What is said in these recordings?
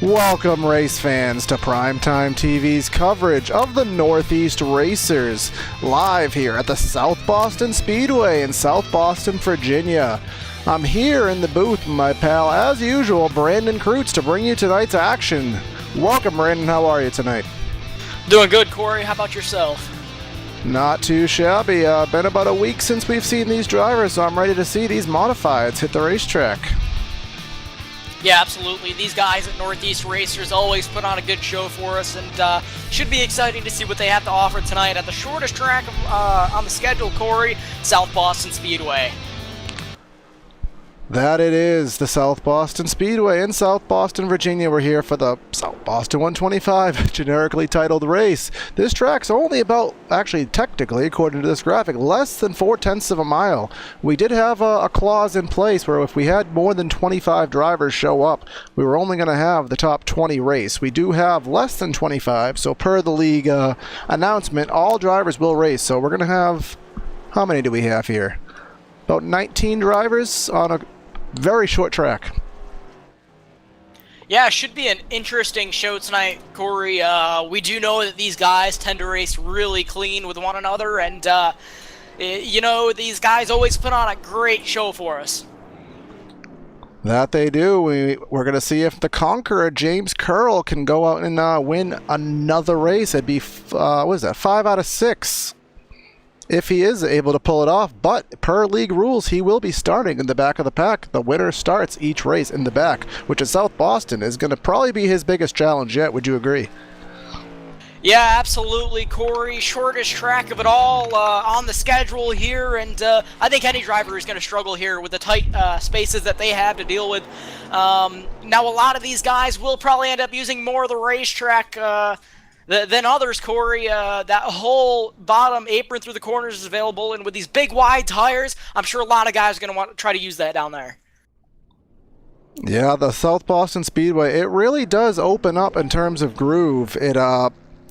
Welcome, race fans, to Primetime TV's coverage of the Northeast Racers, live here at the South Boston Speedway in South Boston, Virginia. I'm here in the booth with my pal, as usual, Brandon Kreutz, to bring you tonight's action. Welcome, Brandon. How are you tonight? Doing good, Corey. How about yourself? Not too shabby. Been about a week since we've seen these drivers, so I'm ready to see these modifieds hit the racetrack. Yeah, absolutely. These guys at Northeast Racers always put on a good show for us, and should be exciting to see what they have to offer tonight at the shortest track on the schedule, Corey, South Boston Speedway. That it is, the South Boston Speedway in South Boston, Virginia. We're here for the South Boston 125, generically titled race. This track's only about, actually technically, according to this graphic, less than 4/10 of a mile. We did have a clause in place where if we had more than 25 drivers show up, we were only going to have the top 20 race. We do have less than 25, so per the league announcement, all drivers will race. So we're going to have, how many do we have here? About 19 drivers on a very short track. Yeah, it should be an interesting show tonight, Corey. We do know that these guys tend to race really clean with one another, and, you know, these guys always put on a great show for us. That they do. We're going to see if the conqueror, James Curl, can go out and win another race. It'd be, what is that, 5 out of 6. If he is able to pull it off, but per league rules, he will be starting in the back of the pack. The winner starts each race in the back, which at South Boston is going to probably be his biggest challenge yet. Would you agree? Yeah, absolutely, Corey. Shortest track of it all on the schedule here, and I think any driver is going to struggle here with the tight spaces that they have to deal with. Now, a lot of these guys will probably end up using more of the racetrack than others, Corey. That whole bottom apron through the corners is available, and with these big wide tires, I'm sure a lot of guys are going to want to try to use that down there. Yeah, the South Boston Speedway, it really does open up in terms of groove.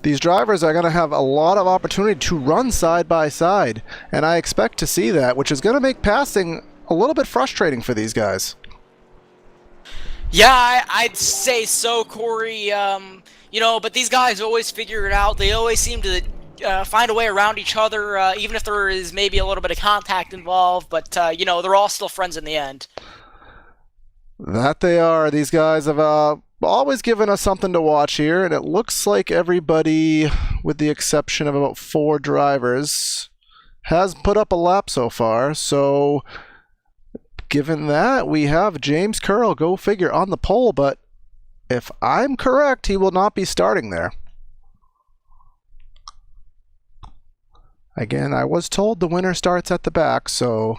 These drivers are going to have a lot of opportunity to run side by side, and I expect to see that, which is going to make passing a little bit frustrating for these guys. Yeah, I'd say so, Corey. You know, but these guys always figure it out. They always seem to find a way around each other, even if there is maybe a little bit of contact involved. But, you know, they're all still friends in the end. That they are. These guys have always given us something to watch here, and it looks like everybody, with the exception of about 4 drivers, has put up a lap so far. So, given that, we have James Curl, go figure, on the pole, but if I'm correct, he will not be starting there. Again, I was told the winner starts at the back, so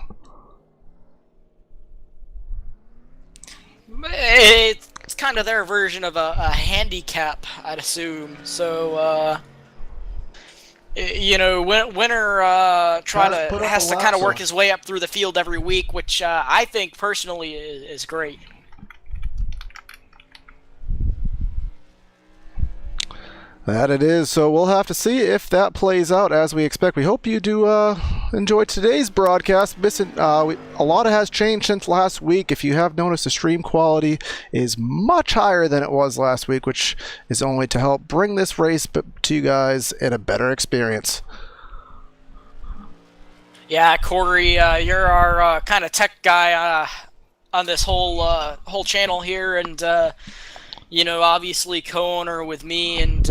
It's kind of their version of a handicap, I'd assume. So, you know, winner has to kind of work his way up through the field every week, which I think personally is great. that it is. So we'll have to see if that plays out as we expect. We hope you do enjoy today's broadcast. A lot has changed since last week. If you have noticed, the stream quality is much higher than it was last week, which is only to help bring this race to you guys in a better experience. Yeah, Corey, you're our kind of tech guy on this whole channel here, and you know, obviously co-owner with me, and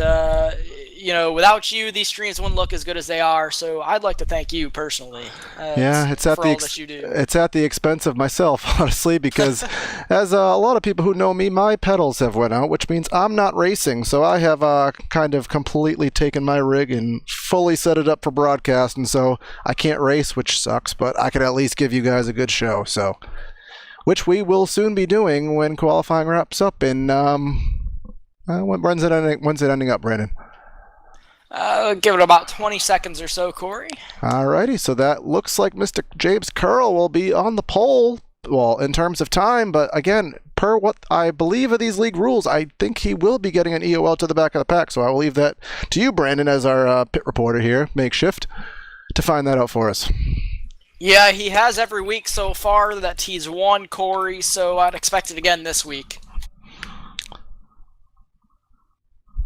you know, without you, these streams wouldn't look as good as they are. So I'd like to thank you personally. Yeah, it's at the expense of myself, honestly, because as a lot of people who know me, my pedals have went out, which means I'm not racing. So I have kind of completely taken my rig and fully set it up for broadcast, and so I can't race, which sucks. But I can at least give you guys a good show. So, which we will soon be doing when qualifying wraps up in when's it ending up, Brandon? Give it about 20 seconds or so, Corey. Alrighty, so that looks like Mr. James Curl will be on the pole, well, in terms of time, but again, per what I believe of these league rules, I think he will be getting an EOL to the back of the pack, so I will leave that to you, Brandon, as our pit reporter here, makeshift, to find that out for us. Yeah, he has every week so far that he's won, Corey, so I'd expect it again this week.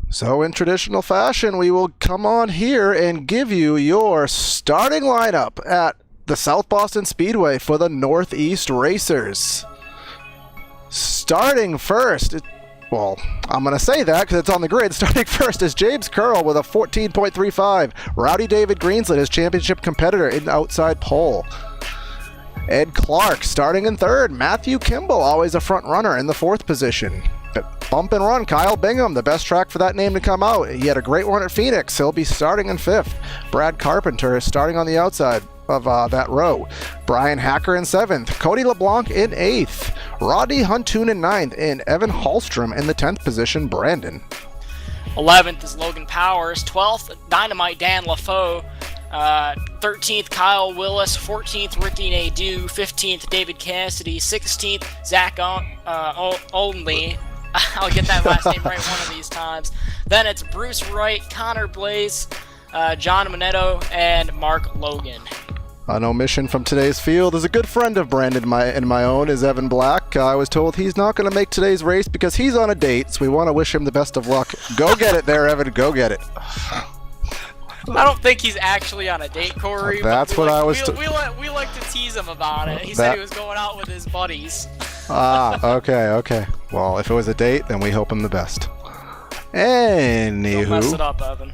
So in traditional fashion, we will come on here and give you your starting lineup at the South Boston Speedway for the Northeast Racers. Starting first, well, I'm going to say that because it's on the grid. Starting first is James Curl with a 14.35. Rowdy David Greenslet, his championship competitor, in the outside pole. Ed Clark starting in third. Matthew Kimball, always a front runner, in the fourth position. Bump and run, Kyle Bingham, the best track for that name to come out. He had a great run at Phoenix. He'll be starting in fifth. Brad Carpenter is starting on the outside of that row. Brian Hacker in seventh. Cody LeBlanc in eighth. Rodney Huntoon in ninth. And Evan Hallstrom in the 10th position. Brandon. 11th is Logan Powers. 12th, Dynamite Dan LaFoe. 13th, Kyle Willis. 14th, Ricky Nadeau. 15th, David Cassidy. 16th, Zach Only. I'll get that last name right one of these times. Then it's Bruce Wright, Connor Blaze, John Minetto, and Mark Logan. An omission from today's field is a good friend of Brandon and my own is Evan Black. I was told he's not going to make today's race because he's on a date, so we want to wish him the best of luck. Go get it there, Evan. Go get it. I don't think he's actually on a date, Corey. That's what I was... We like to tease him about it. He said he was going out with his buddies. Okay. Well, if it was a date, then we hope him the best. Anywho. Don't mess it up, Evan.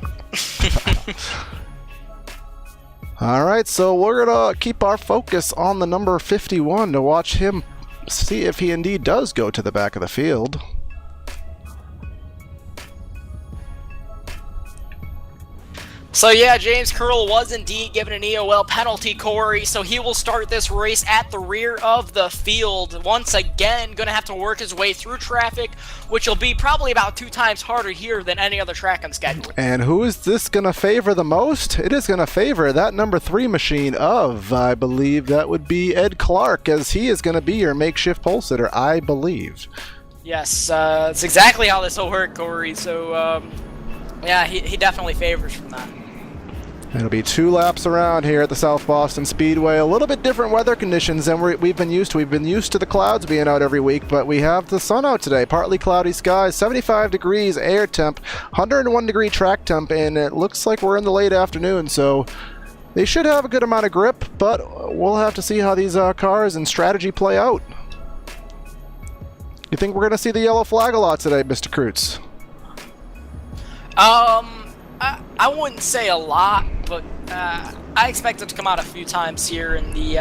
All right, so we're going to keep our focus on the number 51 to watch him see if he indeed does go to the back of the field. So yeah, James Curl was indeed given an EOL penalty, Corey, so he will start this race at the rear of the field. Once again, going to have to work his way through traffic, which will be probably about 2 times harder here than any other track on schedule. And who is this going to favor the most? It is going to favor that number 3 machine of, I believe that would be Ed Clark, as he is going to be your makeshift pole sitter, I believe. Yes, that's exactly how this will work, Corey, so yeah, he definitely favors from that. It'll be 2 laps around here at the South Boston Speedway. A little bit different weather conditions than we've been used to. We've been used to the clouds being out every week, but we have the sun out today. Partly cloudy skies, 75 degrees air temp, 101 degree track temp, and it looks like we're in the late afternoon, so they should have a good amount of grip, but we'll have to see how these cars and strategy play out. You think we're going to see the yellow flag a lot today, Mr. Kreutz? I wouldn't say a lot, but I expect it to come out a few times here in the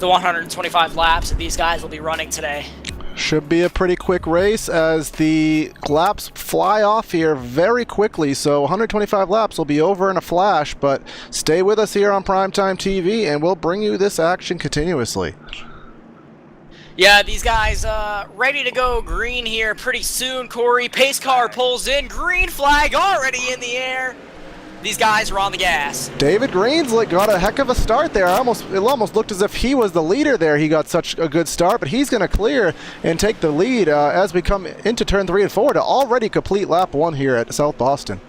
125 laps that these guys will be running today. Should be a pretty quick race as the laps fly off here very quickly, so 125 laps will be over in a flash, but stay with us here on Primetime TV and we'll bring you this action continuously. Yeah, these guys ready to go green here pretty soon, Corey. Pace car pulls in. Green flag already in the air. These guys are on the gas. David Greenslet got a heck of a start there. It almost looked as if he was the leader there. He got such a good start, but he's going to clear and take the lead as we come into turn 3 and 4 to already complete lap 1 here at South Boston.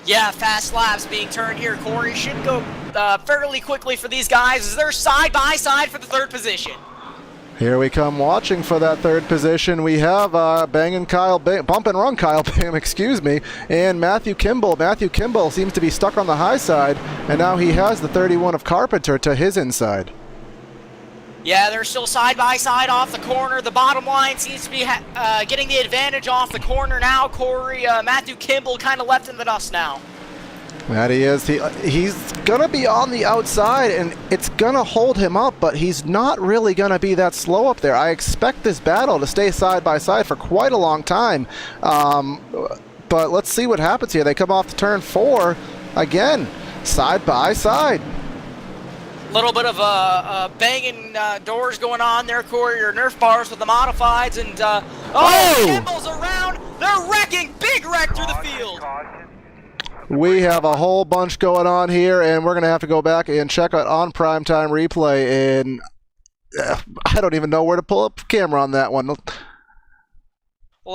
Yeah, fast laps being turned here, Corey. Should go fairly quickly for these guys as they're side by side for the 3rd position. Here we come watching for that 3rd position. We have bump and run Kyle Bingham, excuse me, and Matthew Kimball. Matthew Kimball seems to be stuck on the high side, and now he has the 31 of Carpenter to his inside. Yeah, they're still side by side off the corner. The bottom line seems to be getting the advantage off the corner now, Corey. Matthew Kimball kind of left in the dust now. That he is. He's going to be on the outside, and it's going to hold him up, but he's not really going to be that slow up there. I expect this battle to stay side by side for quite a long time, but let's see what happens here. They come off the turn 4, again, side by side. A little bit of banging doors going on there, Corey, or Nerf bars with the modifieds, and Kimball's around. They're wrecking, big wreck through the field. We have a whole bunch going on here, and we're going to have to go back and check out on Primetime Replay, and I don't even know where to pull up the camera on that one. Well,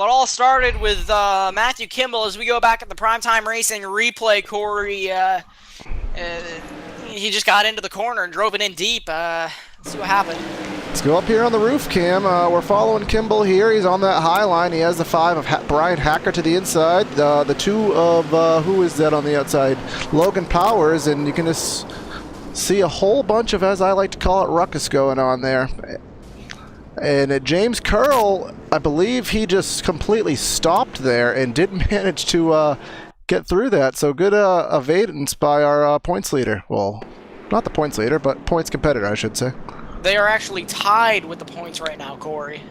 it all started with Matthew Kimball as we go back at the Primetime Racing Replay, Corey. He just got into the corner and drove it in deep. Let's see what happened. Let's go up here on the roof cam. We're following Kimball here. He's on that high line. He has the 5 of Brian Hacker to the inside. The 2 of, who is that on the outside? Logan Powers. And you can just see a whole bunch of, as I like to call it, ruckus going on there. And James Curl, I believe he just completely stopped there and didn't manage to get through that. So good evadance by our points leader. Well, not the points leader, but points competitor, I should say. They are actually tied with the points right now, Corey.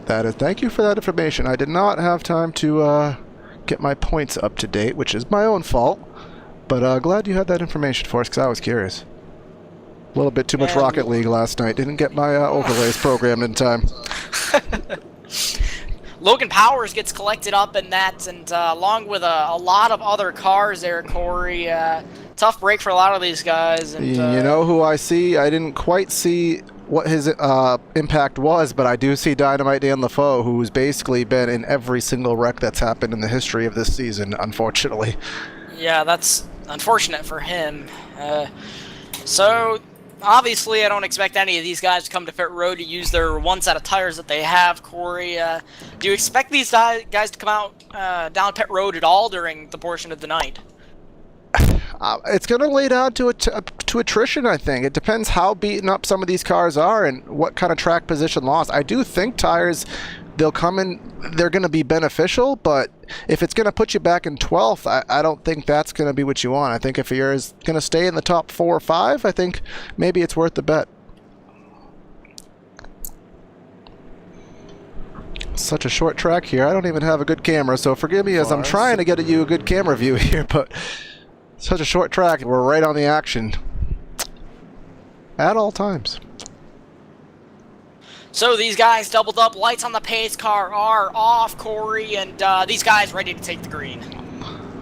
That is. Thank you for that information. I did not have time to get my points up to date, which is my own fault. But glad you had that information for us, because I was curious. A little bit too much Rocket League last night. Didn't get my overlays programmed in time. Logan Powers gets collected up in that, and along with a lot of other cars there, Corey. Tough break for a lot of these guys. And, you know who I see? I didn't quite see what his impact was, but I do see Dynamite Dan LaFoe, who's basically been in every single wreck that's happened in the history of this season, unfortunately. Yeah, that's unfortunate for him. So, obviously, I don't expect any of these guys to come to pit road to use their one set of tires that they have, Corey. Do you expect these guys to come out down pit road at all during the portion of the night? It's going to lay down to attrition, I think. It depends how beaten up some of these cars are and what kind of track position loss. I do think tires, they'll come in, they're going to be beneficial, but if it's going to put you back in 12th, I don't think that's going to be what you want. I think if you're going to stay in the top 4 or 5, I think maybe it's worth the bet. Such a short track here. I don't even have a good camera, so forgive me as I'm trying to get you a good camera view here, but such a short track, we're right on the action at all times. So these guys doubled up, lights on the pace car are off, Corey, and these guys ready to take the green.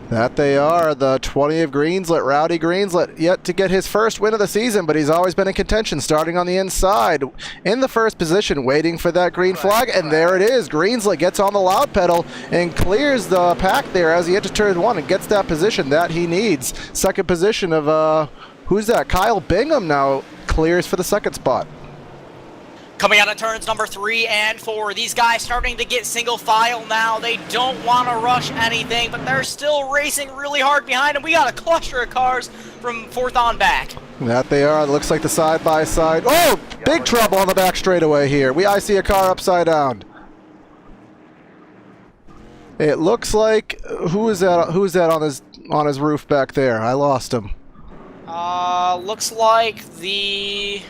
That they are. The 20 of Greenslet, Rowdy Greenslet, yet to get his first win of the season, but he's always been in contention, starting on the inside. In the first position, waiting for that green flag, and there it is. Greenslet gets on the loud pedal and clears the pack there as he enters turn 1 and gets that position that he needs. Second position of, who's that? Kyle Bingham now clears for the second spot. Coming out of turns number 3 and 4, these guys starting to get single file now. They don't want to rush anything, but they're still racing really hard behind them. We got a cluster of cars from 4th on back. That they are. It looks like the side-by-side. Oh, big trouble on the back straightaway here. I see a car upside down. It looks like, who is that on his roof back there? I lost him. Looks like the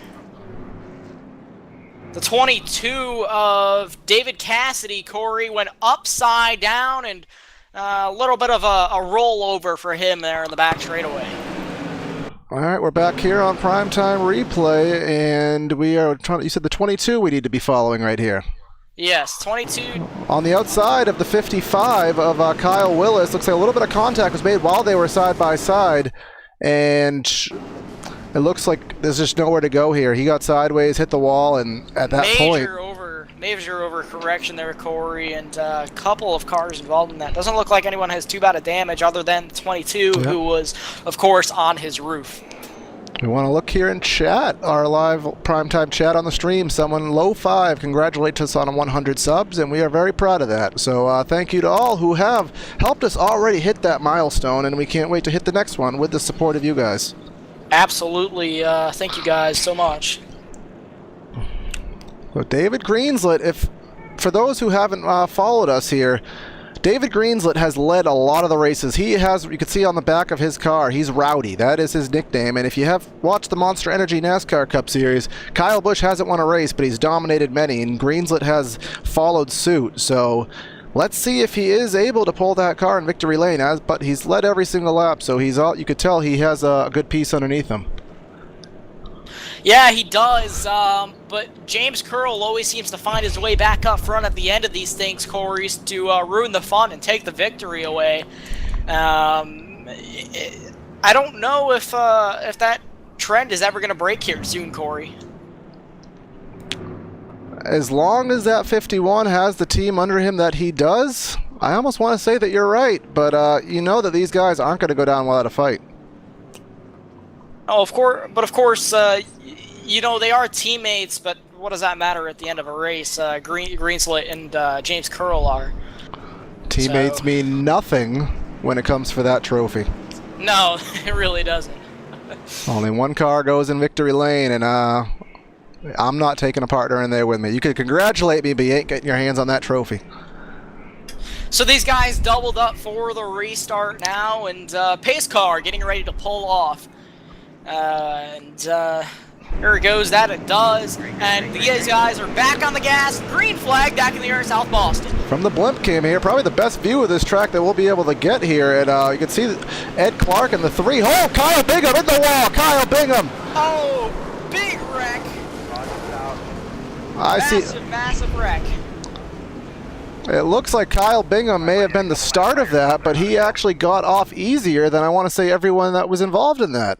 22 of David Cassidy, Corey, went upside down, and a little bit of a rollover for him there in the back straightaway. All right, we're back here on Primetime Replay, and we are trying. You said the 22 we need to be following right here. Yes, 22. On the outside of the 55 of Kyle Willis, looks like a little bit of contact was made while they were side by side, and it looks like there's just nowhere to go here. He got sideways, hit the wall, and at that point... Major overcorrection there, Corey, and a couple of cars involved in that. Doesn't look like anyone has too bad of damage other than 22, who was, of course, on his roof. We want to look here in chat, our live primetime chat on the stream. Someone, Low5, congratulates us on 100 subs, and we are very proud of that. So thank you to all who have helped us already hit that milestone, and we can't wait to hit the next one with the support of you guys. Absolutely. Thank you guys so much. So David Greenslet, for those who haven't followed us here, David Greenslet has led a lot of the races. He has, you can see on the back of his car, he's Rowdy. That is his nickname. And if you have watched the Monster Energy NASCAR Cup Series, Kyle Busch hasn't won a race, but he's dominated many, and Greenslet has followed suit. So let's see if he is able to pull that car in victory lane. But he's led every single lap, so you could tell he has a good piece underneath him. Yeah, he does, but James Curl always seems to find his way back up front at the end of these things, Corey, to ruin the fun and take the victory away. I don't know if that trend is ever going to break here soon, Corey. As long as that 51 has the team under him that he does, I almost want to say that you're right, but you know that these guys aren't going to go down without a fight. Oh, of course, you know, they are teammates, but what does that matter at the end of a race? Greenslit and James Curl are. Teammates mean nothing when it comes for that trophy. No, it really doesn't. Only one car goes in victory lane, and I'm not taking a partner in there with me. You can congratulate me, but you ain't getting your hands on that trophy. So these guys doubled up for the restart now, and pace car getting ready to pull off. Here it goes, that it does, and these guys are back on the gas, green flag back in the air, South Boston. From the blimp cam here, probably the best view of this track that we'll be able to get here, and you can see Ed Clark in the 3. Oh, Kyle Bingham in the wall, Kyle Bingham! Oh, big wreck. Massive wreck. It looks like Kyle Bingham may have been the start of that, but he actually got off easier than I want to say everyone that was involved in that.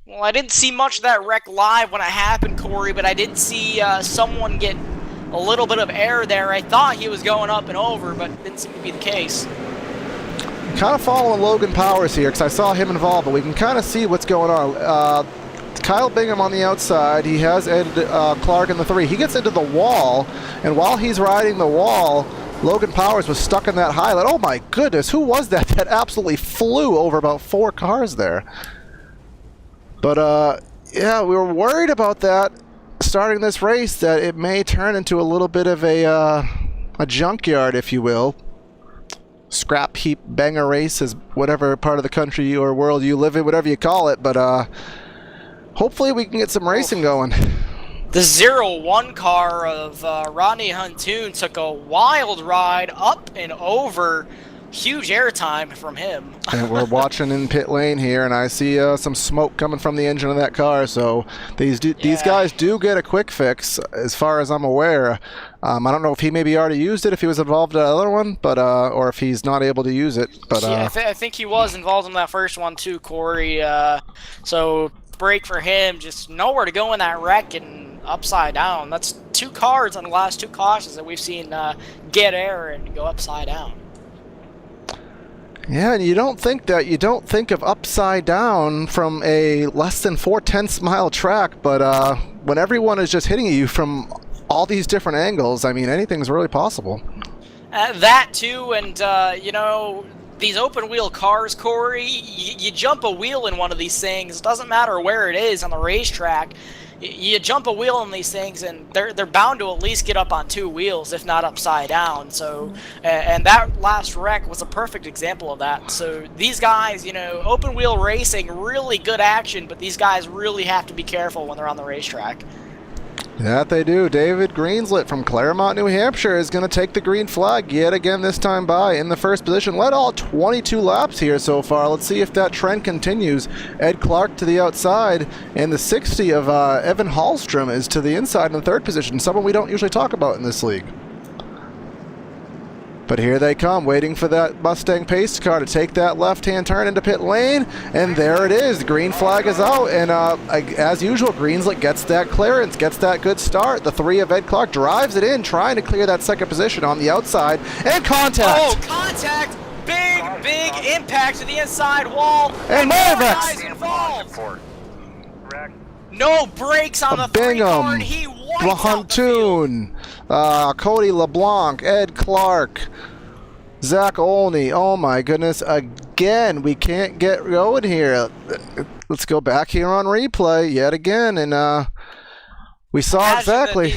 Well, I didn't see much of that wreck live when it happened, Corey, but I did see someone get a little bit of air there. I thought he was going up and over, but it didn't seem to be the case. Kind of following Logan Powers here, because I saw him involved, but we can kind of see what's going on. Kyle Bingham on the outside. He has Ed Clark in the 3. He gets into the wall, and while he's riding the wall, Logan Powers was stuck in that highlight. Oh my goodness, who was that that absolutely flew over about 4 cars there? But yeah, we were worried about that starting this race, that it may turn into a little bit of a junkyard, if you will. Scrap heap banger race is whatever part of the country or world you live in, whatever you call it, but hopefully we can get some racing going. The 0-1 car of Rodney Huntoon took a wild ride up and over. Huge airtime from him. And we're watching in pit lane here, and I see some smoke coming from the engine of that car. So these guys do get a quick fix, as far as I'm aware. I don't know if he maybe already used it, if he was involved in the other one, but or if he's not able to use it. But yeah, I think he was involved in that first one too, Corey. So break for him, just nowhere to go in that wreck and upside down. That's 2 cars on the last 2 cautions that we've seen get air and go upside down. Yeah, and you don't think of upside down from a less than 4/10 mile track, but when everyone is just hitting you from all these different angles, I mean, anything's really possible. That too, and you know, these open wheel cars, Corey, you jump a wheel in one of these things, it doesn't matter where it is on the racetrack. You jump a wheel in these things, and they're bound to at least get up on 2 wheels, if not upside down. So, and that last wreck was a perfect example of that. So these guys, you know, open wheel racing, really good action, but these guys really have to be careful when they're on the racetrack. That they do. David Greenslit from Claremont, New Hampshire is going to take the green flag yet again, this time by in the first position. Led all 22 laps here so far. Let's see if that trend continues. Ed Clark to the outside, and the 60 of Evan Hallstrom is to the inside in the 3rd position, someone we don't usually talk about in this league. But here they come, waiting for that Mustang pace car to take that left-hand turn into pit lane, and there it is. The green flag is out, and as usual, Greenslit gets that clearance, gets that good start. The 3 of Ed Clark drives it in, trying to clear that 2nd position on the outside, and contact! Oh, contact! Big impact to the inside wall, and more guys involved! No brakes on the 3 car, and he wipes out the field. Cody LeBlanc, Ed Clark, Zach Olney. Oh my goodness, again, we can't get going here. Let's go back here on replay yet again, and we saw exactly.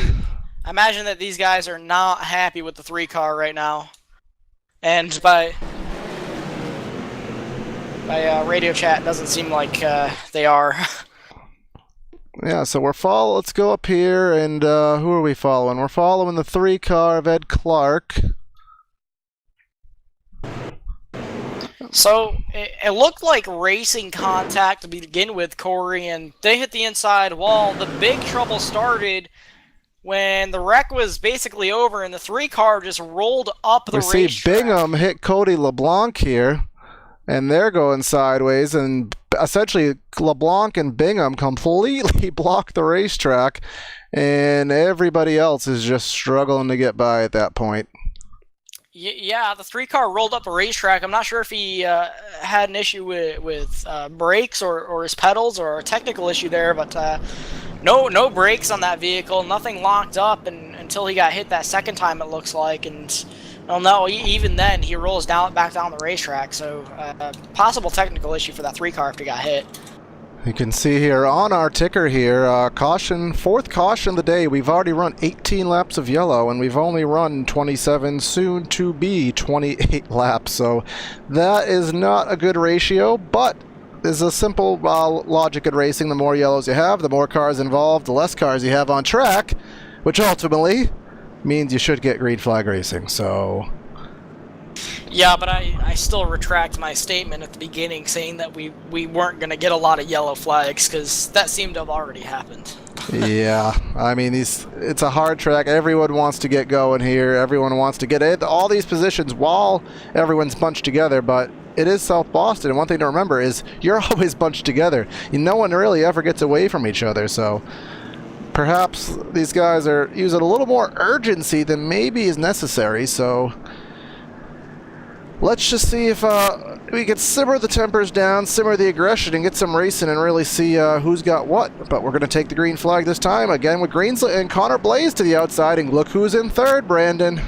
I imagine that these guys are not happy with the 3 car right now. And by radio chat, it doesn't seem like they are. Yeah, so let's go up here, and who are we following? We're following the 3 car of Ed Clark. So, it looked like racing contact to begin with, Corey, and they hit the inside wall. The big trouble started when the wreck was basically over, and the 3 car just rolled up the racetrack. We see Bingham hit Cody LeBlanc here, and they're going sideways, and essentially LeBlanc and Bingham completely block the racetrack, and everybody else is just struggling to get by at that point. Yeah, the 3 car rolled up a racetrack. I'm not sure if he had an issue with brakes or his pedals or a technical issue there, but No brakes on that vehicle, nothing locked up, and until he got hit that second time, it looks like, and well, no, even then he rolls back down the racetrack. So possible technical issue for that 3 car if he got hit. You can see here on our ticker here, caution, 4th caution of the day. We've already run 18 laps of yellow, and we've only run 27, soon to be 28 laps. So that is not a good ratio, but there's a simple logic in racing. The more yellows you have, the more cars involved, the less cars you have on track, which ultimately means you should get green flag racing. So yeah, but I still retract my statement at the beginning saying that we weren't going to get a lot of yellow flags, because that seemed to have already happened. Yeah, I mean, it's a hard track. Everyone wants to get going here. Everyone wants to get in all these positions while everyone's bunched together, but it is South Boston, and one thing to remember is you're always bunched together. No one really ever gets away from each other, so perhaps these guys are using a little more urgency than maybe is necessary, so let's just see if we can simmer the tempers down, simmer the aggression, and get some racing and really see who's got what. But we're going to take the green flag this time, again with Greenslet and Connor Blaze to the outside, and look who's in 3rd, Brandon.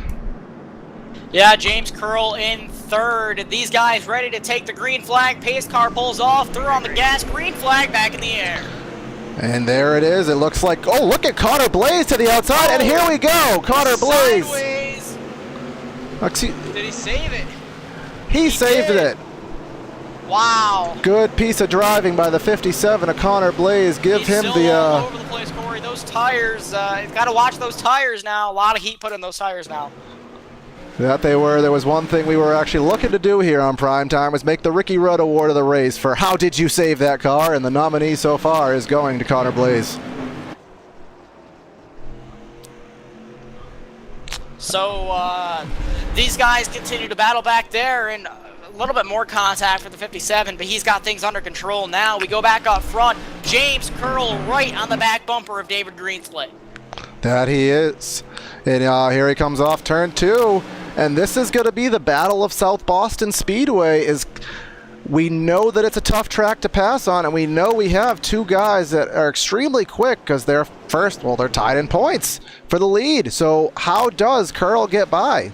Yeah, James Curl in 3rd. These guys ready to take the green flag. Pace car pulls off, through on the gas, green flag back in the air. And there it is. It looks like, oh, look at Connor Blaze to the outside, and here we go, Connor Blaze. Sideways. Did he save it? He saved it. Wow. Good piece of driving by the 57 of Connor Blaze. Give He's him still the all over the place, Corey. Those tires, he's got to watch those tires now. A lot of heat put in those tires now. That they were. There was one thing we were actually looking to do here on Prime Time was make the Ricky Rudd Award of the race for how did you save that car, and the nominee so far is going to Connor Blaze. So these guys continue to battle back there, and a little bit more contact for the 57, but he's got things under control now. We go back up front. James Curl right on the back bumper of David Greenslet. That he is. And here he comes off turn 2. And this is going to be the battle of South Boston Speedway. We know that it's a tough track to pass on, and we know we have 2 guys that are extremely quick because they're first, well, they're tied in points for the lead. So how does Curl get by?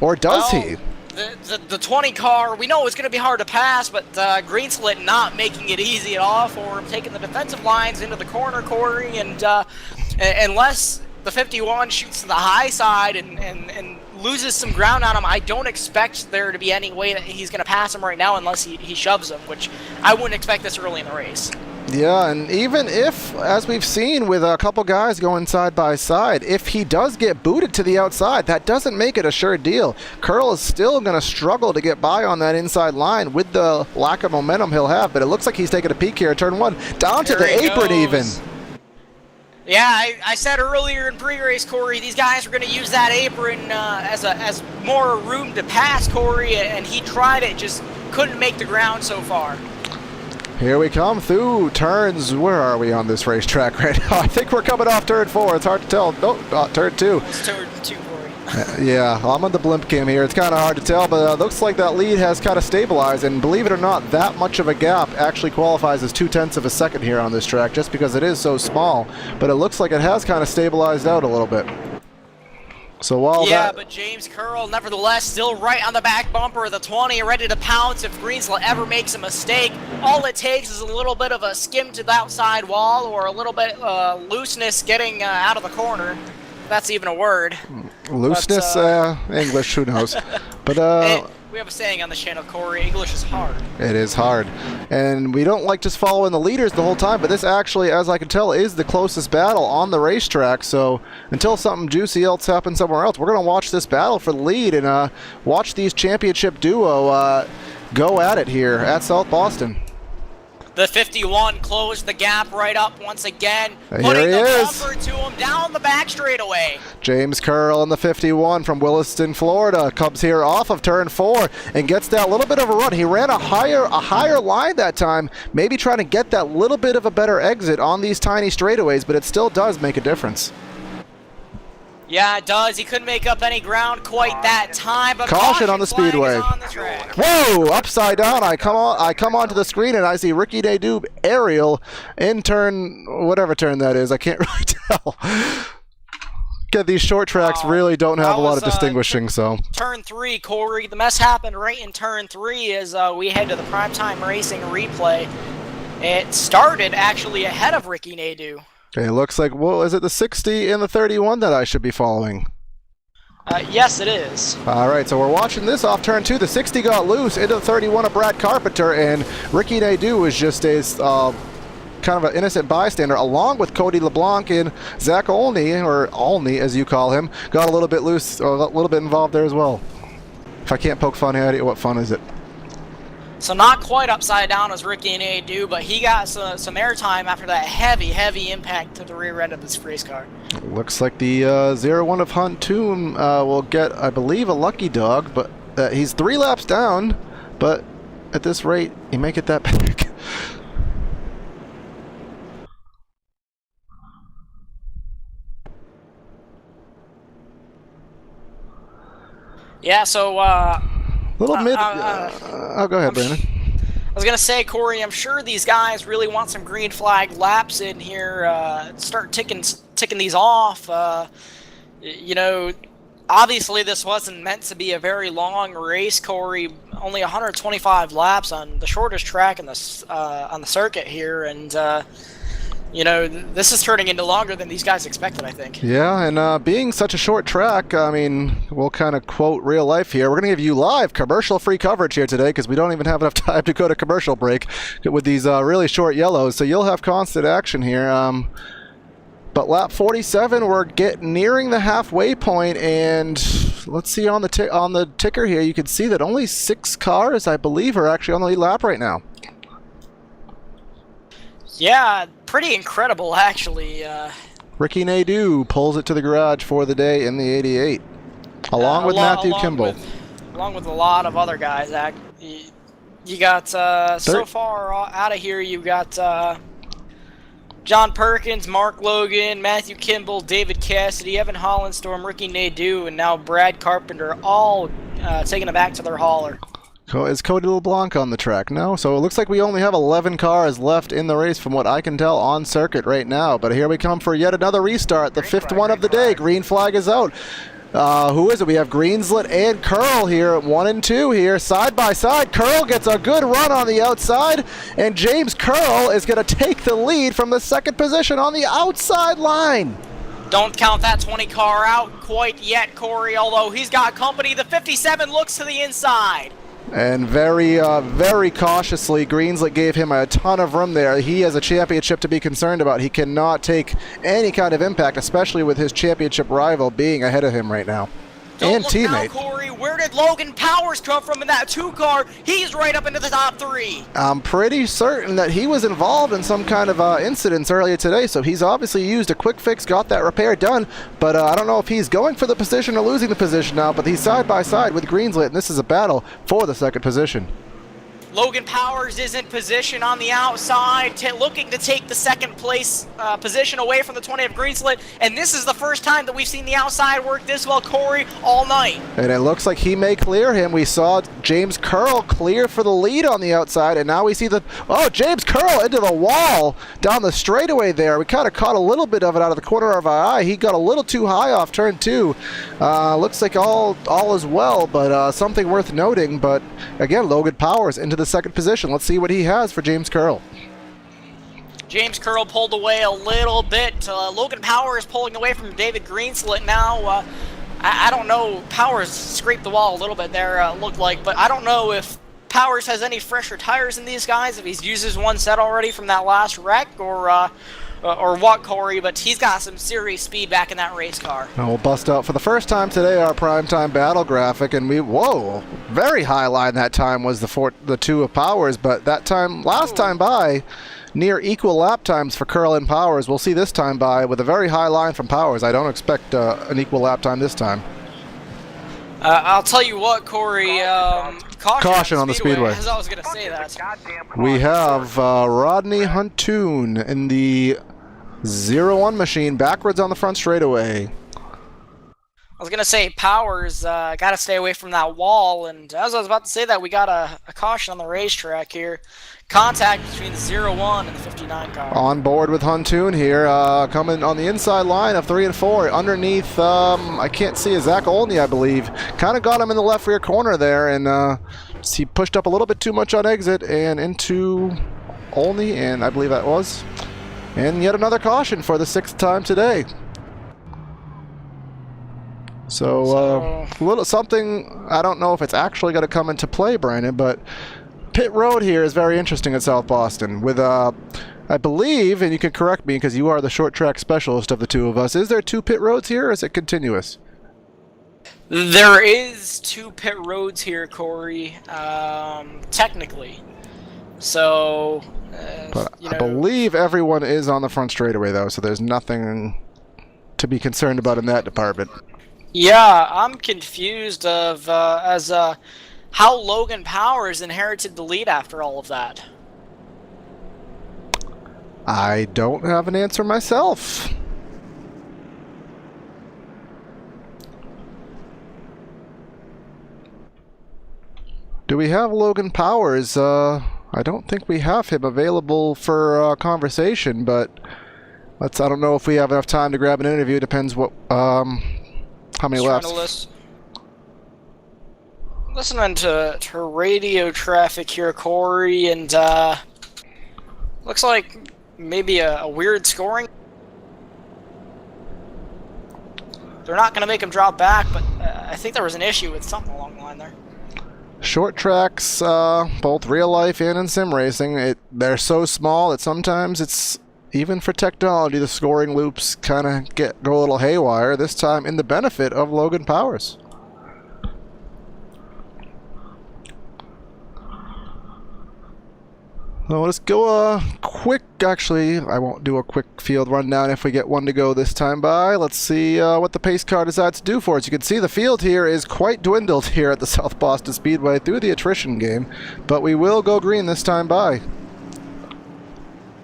Or does he? The 20 car, we know it's going to be hard to pass, but Greenslet not making it easy at all for him, taking the defensive lines into the corner, Corey, and unless the 51 shoots to the high side and loses some ground on him, I don't expect there to be any way that he's going to pass him right now unless he shoves him, which I wouldn't expect this early in the race. Yeah, and even if, as we've seen with a couple guys going side by side, if he does get booted to the outside, that doesn't make it a sure deal. Curl is still going to struggle to get by on that inside line with the lack of momentum he'll have, but it looks like he's taking a peek here at turn 1, down to the apron even. Yeah, I said earlier in pre-race, Corey, these guys are going to use that apron as more room to pass, Corey, and he tried it, just couldn't make the ground so far. Here we come through turns. Where are we on this racetrack right now? I think we're coming off turn 4. It's hard to tell. Nope, turn 2. It's turn 2, Corey. Yeah, I'm on the blimp cam here. It's kind of hard to tell, but it looks like that lead has kind of stabilized, and believe it or not, that much of a gap actually qualifies as 0.2 of a second here on this track, just because it is so small. But it looks like it has kind of stabilized out a little bit. So while but James Curl, nevertheless, still right on the back bumper of the 20, ready to pounce if Greenslet ever makes a mistake. All it takes is a little bit of a skim to the outside wall or a little bit looseness getting out of the corner. If that's even a word. Looseness, English, who knows. But we have a saying on the channel, Corey, English is hard. It is hard. And we don't like just following the leaders the whole time, but this actually, as I can tell, is the closest battle on the racetrack. So until something juicy else happens somewhere else, we're going to watch this battle for the lead and watch these championship duo go at it here at South Boston. The 51 closed the gap right up once again, Here putting he the is. bumper to him down the back straightaway. James Curl in the 51 from Williston, Florida, comes here off of turn 4 and gets that little bit of a run. He ran a higher line that time, maybe trying to get that little bit of a better exit on these tiny straightaways, but it still does make a difference. Yeah, it does. He couldn't make up any ground quite that time, but Caution on the flag speedway. is on the track. Whoa! Upside down. I come onto the screen and I see Ricky Nadeau aerial in turn, whatever turn that is. I can't really tell. Get these short tracks really don't have a lot of distinguishing. So turn 3, Corey. The mess happened right in turn 3 as we head to the primetime racing replay. It started actually ahead of Ricky Nadeau. okay, it looks like, well, is it the 60 and the 31 that I should be following? Yes, it is. All right, so we're watching this off turn 2. The 60 got loose into the 31 of Brad Carpenter, and Ricky Nadeau was just a kind of an innocent bystander, along with Cody LeBlanc and Zach Olney, or Olney as you call him, got a little bit loose, or a little bit involved there as well. If I can't poke fun at it, what fun is it? So not quite upside down as Ricky Nadeau, but he got some airtime after that heavy impact to the rear end of this race car. Looks like the 01 of Huntoon will get, I believe, a lucky dog, but he's 3 laps down, but at this rate, he may get that back. Yeah, so Little oh, go ahead, Brandon. I was gonna say, Corey, I'm sure these guys really want some green flag laps in here. Start ticking these off. You know, obviously this wasn't meant to be a very long race, Corey. Only 125 laps on the shortest track on the circuit here, and you know, this is turning into longer than these guys expected, I think. Yeah, and being such a short track, I mean, we'll kind of quote real life here. We're going to give you live commercial-free coverage here today because we don't even have enough time to go to commercial break with these really short yellows. So you'll have constant action here. But lap 47, we're nearing the halfway point, and let's see on the ticker here, you can see that only 6 cars, I believe, are actually on the lead lap right now. Yeah, pretty incredible, actually. Ricky Nadeau pulls it to the garage for the day in the 88, along with Matthew Kimball. Along with a lot of other guys. You got, so far out of here, you got John Perkins, Mark Logan, Matthew Kimball, David Cassidy, Evan Hollenstorm, Ricky Nadeau, and now Brad Carpenter, all taking it back to their hauler. Is Cody LeBlanc on the track? No. So it looks like we only have 11 cars left in the race from what I can tell on circuit right now. But here we come for yet another restart. The 5th one of the day. Green flag is out. Who is it? We have Greenslet and Curl here at 1 and 2 here, side by side. Curl gets a good run on the outside, and James Curl is going to take the lead from the 2nd position on the outside line. Don't count that 20 car out quite yet, Corey, although he's got company. The 57 looks to the inside. And very cautiously, Greenslet gave him a ton of room there. He has a championship to be concerned about. He cannot take any kind of impact, especially with his championship rival being ahead of him right now. And teammate. Now, Corey, where did Logan Powers come from in that 2 car? He's right up into the top 3. I'm pretty certain that he was involved in some kind of incidents earlier today, so he's obviously used a quick fix, got that repair done, but I don't know if he's going for the position or losing the position now, but he's side by side with Greenslet, and this is a battle for the 2nd position. Logan Powers is in position on the outside, looking to take the 2nd place position away from the 20 of Greenslet, and this is the first time that we've seen the outside work this well, Corey, all night. And it looks like he may clear him. We saw James Curl clear for the lead on the outside, and now we see James Curl into the wall down the straightaway there. We kind of caught a little bit of it out of the corner of our eye. He got a little too high off turn 2. Looks like all is well, but something worth noting. But again, Logan Powers into the 2nd position. Let's see what he has for James Curl. James Curl pulled away a little bit. Logan Powers pulling away from David Greenslet now. I don't know. Powers scraped the wall a little bit there, looked like, but I don't know if Powers has any fresher tires than these guys, if he's used his one set already from that last wreck, or what, Corey, but he's got some serious speed back in that race car. Now we'll bust out for the first time today our primetime battle graphic, and whoa, very high line that time was the 2 of Powers, but that time, last time by, near equal lap times for Curl and Powers. We'll see this time by with a very high line from Powers. I don't expect an equal lap time this time. I'll tell you what, Corey, caution on the speedway. I was going to say that. We have Rodney Huntoon in the 01 machine, backwards on the front straightaway. I was gonna say Powers got to stay away from that wall, and as I was about to say that, we got a caution on the racetrack here. Contact between the 0-1 and the 59 car. On board with Huntoon here, coming on the inside line of 3 and 4. Underneath, I can't see, is Zach Olney, I believe. Kind of got him in the left rear corner there, and he pushed up a little bit too much on exit and into Olney, and I believe that was. And yet another caution for the 6th time today. So a little something, I don't know if it's actually going to come into play, Brandon, but pit road here is very interesting at South Boston with, I believe, and you can correct me because you are the short track specialist of the two of us, is there 2 pit roads here or is it continuous? There is 2 pit roads here, Corey, technically. So, but you know, I believe everyone is on the front straightaway though, so there's nothing to be concerned about in that department. Yeah, I'm confused of how Logan Powers inherited the lead after all of that. I don't have an answer myself. Do we have Logan Powers? I don't think we have him available for conversation, but I don't know if we have enough time to grab an interview. Depends what how many laps. Listening to radio traffic here, Corey, and looks like maybe a weird scoring. They're not going to make him drop back, but I think there was an issue with something along the line there. Short tracks, both real life and in sim racing, they're so small that sometimes it's, even for technology, the scoring loops kind of go a little haywire, this time in the benefit of Logan Powers. So let's go a quick, actually, I won't do a quick field rundown if we get one to go this time by. Let's see what the pace car decides to do for us. You can see the field here is quite dwindled here at the South Boston Speedway through the attrition game, but we will go green this time by.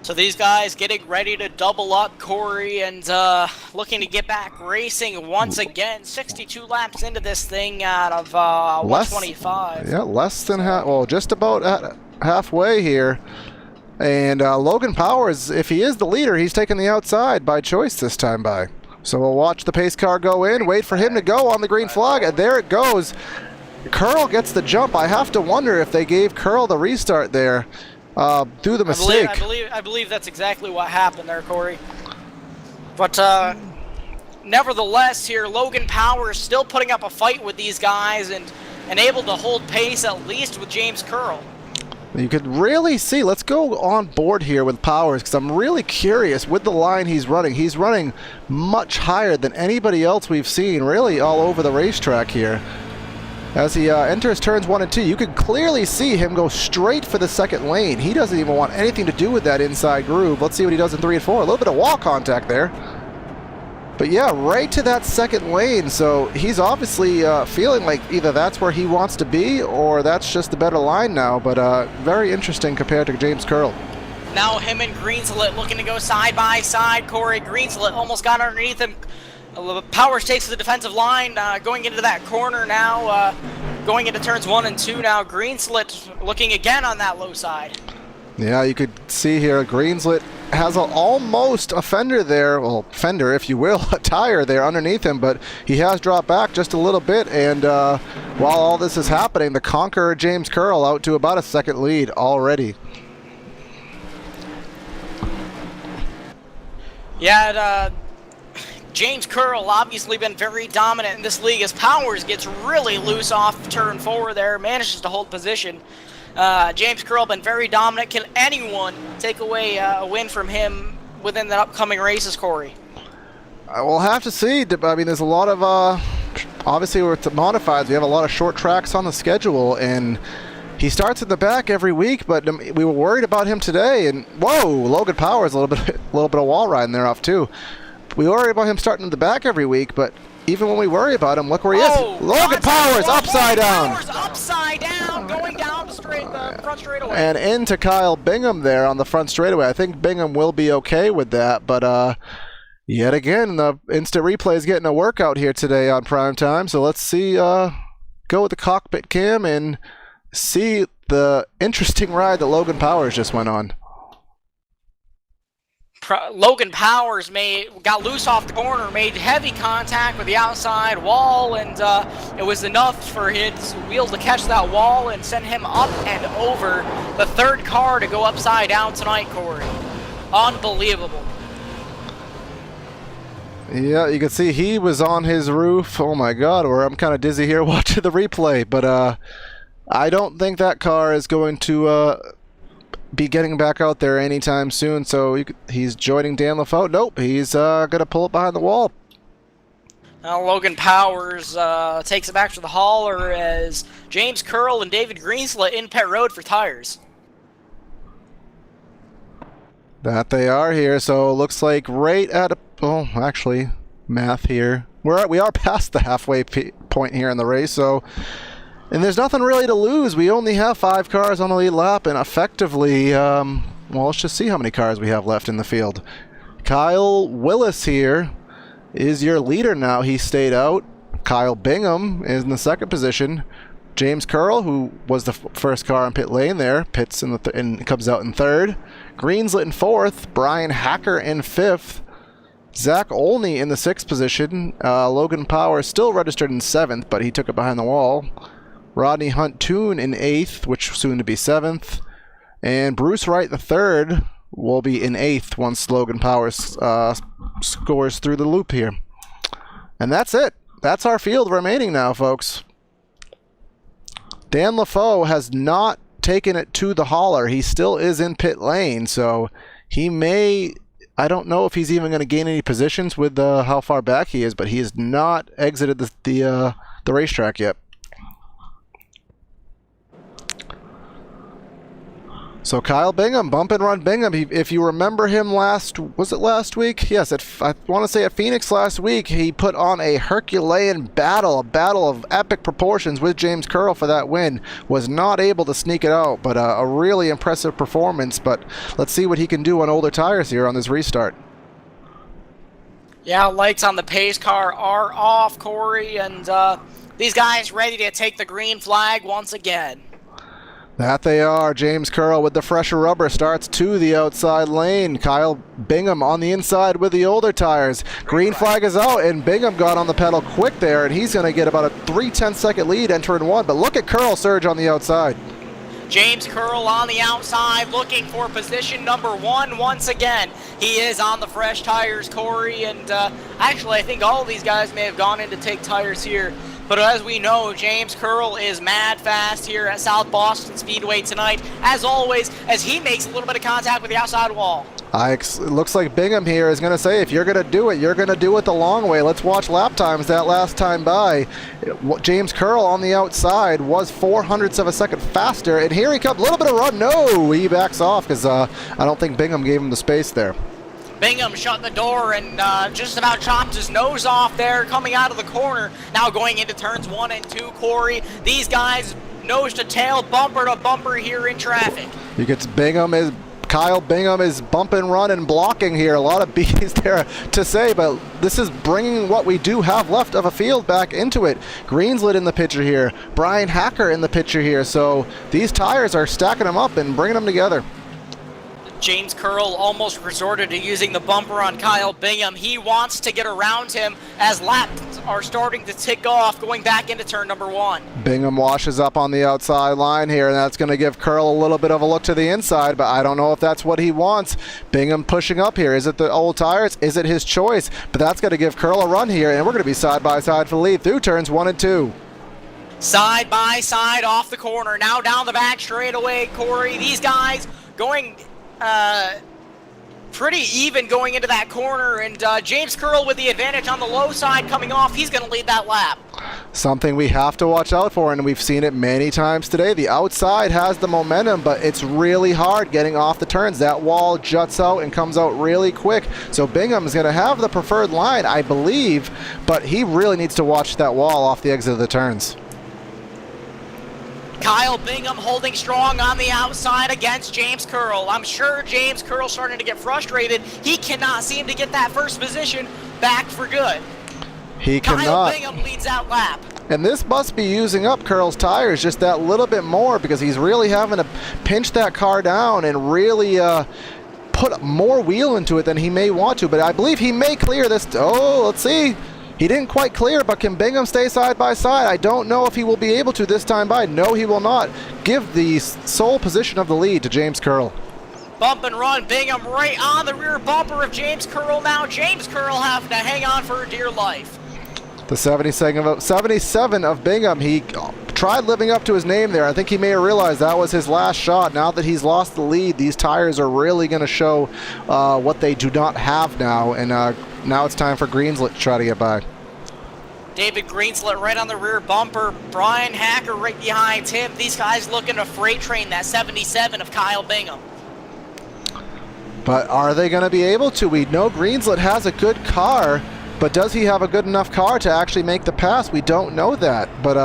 So these guys getting ready to double up, Corey, and looking to get back racing once again. 62 laps into this thing out of 125. Yeah, less than half, well, just about at halfway here. And Logan Powers, if he is the leader, he's taking the outside by choice this time by. So we'll watch the pace car go in, wait for him to go on the green flag, and there it goes. Curl gets the jump. I have to wonder if they gave Curl the restart there. Do the mistake. I believe that's exactly what happened there, Corey. But nevertheless, here Logan Powers still putting up a fight with these guys and able to hold pace at least with James Curl. You could really see. Let's go on board here with Powers because I'm really curious with the line he's running. He's running much higher than anybody else we've seen, really all over the racetrack here. As he enters turns 1 and 2, you can clearly see him go straight for the second lane. He doesn't even want anything to do with that inside groove. Let's see what he does in 3 and 4. A little bit of wall contact there. But yeah, right to that second lane. So he's obviously feeling like either that's where he wants to be or that's just the better line now. But very interesting compared to James Curl. Now him and Greenslet looking to go side by side. Corey Greenslet almost got underneath him. Powers takes the defensive line, going into that corner now, going into turns 1 and 2 now. Greenslet looking again on that low side. Yeah, you could see here Greenslet has almost a fender there, well, fender if you will, a tire there underneath him, but he has dropped back just a little bit, and while all this is happening, the conqueror James Curl out to about a second lead already. Yeah, James Curl obviously been very dominant in this league as Powers gets really loose off turn 4 there, manages to hold position. James Curl been very dominant. Can anyone take away a win from him within the upcoming races, Corey? We'll have to see. I mean, there's a lot of, obviously with the modifieds, we have a lot of short tracks on the schedule, and he starts in the back every week, but we were worried about him today, and whoa, Logan Powers, a little bit of wall riding there off too. We worry about him starting in the back every week, but even when we worry about him, look where he is. Logan Powers upside down. Powers upside down, going down the front straightaway. And into Kyle Bingham there on the front straightaway. I think Bingham will be okay with that, but Yet again, the instant replay is getting a workout here today on prime time. So let's see, go with the cockpit cam and see the interesting ride that Logan Powers just went on. Logan Powers got loose off the corner, made heavy contact with the outside wall, and it was enough for his wheel to catch that wall and send him up and over the third car to go upside down tonight, Corey. Unbelievable. Yeah, you can see he was on his roof. Oh my God, I'm kind of dizzy here watching the replay, but I don't think that car is going to be getting back out there anytime soon. So he's joining Dan LaFoe. Nope, he's going to pull it behind the wall. Now Logan Powers takes it back to the hauler as James Curl and David Greenslet in pit road for tires. That they are here. So it looks like right at actually, math here. We are past the halfway point here in the race. And there's nothing really to lose. We only have 5 cars on the lead lap, and effectively, well, let's just see how many cars we have left in the field. Kyle Willis here is your leader now. He stayed out. Kyle Bingham is in the 2nd position. James Curl, who was the first car in pit lane there, pits and comes out in 3rd. Greenslet in 4th. Brian Hacker in 5th. Zach Olney in the 6th position. Logan Power still registered in 7th, but he took it behind the wall. Rodney Hunt-Toon in 8th, which soon to be 7th. And Bruce Wright the 3rd will be in 8th once Logan Powers scores through the loop here. And that's it. That's our field remaining now, folks. Dan LaFoe has not taken it to the hauler. He still is in pit lane, so he may... I don't know if he's even going to gain any positions with how far back he is, but he has not exited the racetrack yet. So Kyle Bingham, bump and run Bingham. If you remember him last week? Yes, I want to say at Phoenix last week, he put on a Herculean battle, a battle of epic proportions with James Curl for that win. Was not able to sneak it out, but a really impressive performance. But let's see what he can do on older tires here on this restart. Yeah, lights on the pace car are off, Corey, and these guys ready to take the green flag once again. That they are. James Curl with the fresher rubber starts to the outside lane. Kyle Bingham on the inside with the older tires. Green flag is out, and Bingham got on the pedal quick there, and he's going to get about a 3/10-second lead entering 1. But look at Curl surge on the outside. James Curl on the outside looking for position number 1 once again. He is on the fresh tires, Corey, and actually I think all of these guys may have gone in to take tires here. But as we know, James Curl is mad fast here at South Boston Speedway tonight, as always, as he makes a little bit of contact with the outside wall. It looks like Bingham here is going to say, if you're going to do it, you're going to do it the long way. Let's watch lap times that last time by. James Curl on the outside was 0.04 of a second faster, and here he comes. A little bit of run. No, he backs off because I don't think Bingham gave him the space there. Bingham shut the door and just about chopped his nose off there coming out of the corner. Now going into turns 1 and 2, Corey. These guys nose to tail, bumper to bumper here in traffic. You get Kyle Bingham is bumping, running, blocking here. A lot of B's there to say, but this is bringing what we do have left of a field back into it. Greenslet in the picture here. Brian Hacker in the picture here. So these tires are stacking them up and bringing them together. James Curl almost resorted to using the bumper on Kyle Bingham. He wants to get around him as laps are starting to tick off going back into turn number 1. Bingham washes up on the outside line here, and that's going to give Curl a little bit of a look to the inside, but I don't know if that's what he wants. Bingham pushing up here. Is it the old tires? Is it his choice? But that's going to give Curl a run here, and we're going to be side by side for the lead through turns 1 and 2. Side by side off the corner. Now down the back straightaway, Corey. These guys going pretty even going into that corner, and James Curl with the advantage on the low side coming off. He's going to lead that lap. Something we have to watch out for, and we've seen it many times today. The outside has the momentum, but it's really hard getting off the turns. That wall juts out and comes out really quick. So Bingham's going to have the preferred line, I believe, but he really needs to watch that wall off the exit of the turns. Kyle Bingham holding strong on the outside against James Curl. I'm sure James Curl starting to get frustrated. He cannot seem to get that first position back for good. He Kyle cannot. Bingham leads out lap. And this must be using up Curl's tires just that little bit more, because he's really having to pinch that car down and really put more wheel into it than he may want to. But I believe he may clear this. Oh, let's see. He didn't quite clear, but can Bingham stay side by side? I don't know if he will be able to this time by. No, he will not. Give the sole position of the lead to James Curl. Bump and run, Bingham right on the rear bumper of James Curl now. James Curl having to hang on for dear life. The 77 of Bingham, he tried living up to his name there. I think he may have realized that was his last shot. Now that he's lost the lead, these tires are really going to show what they do not have now. And now it's time for Greenslet to try to get by. David Greenslet right on the rear bumper. Brian Hacker right behind him. These guys looking to freight train that 77 of Kyle Bingham. But are they going to be able to? We know Greenslet has a good car, but does he have a good enough car to actually make the pass? We don't know that. But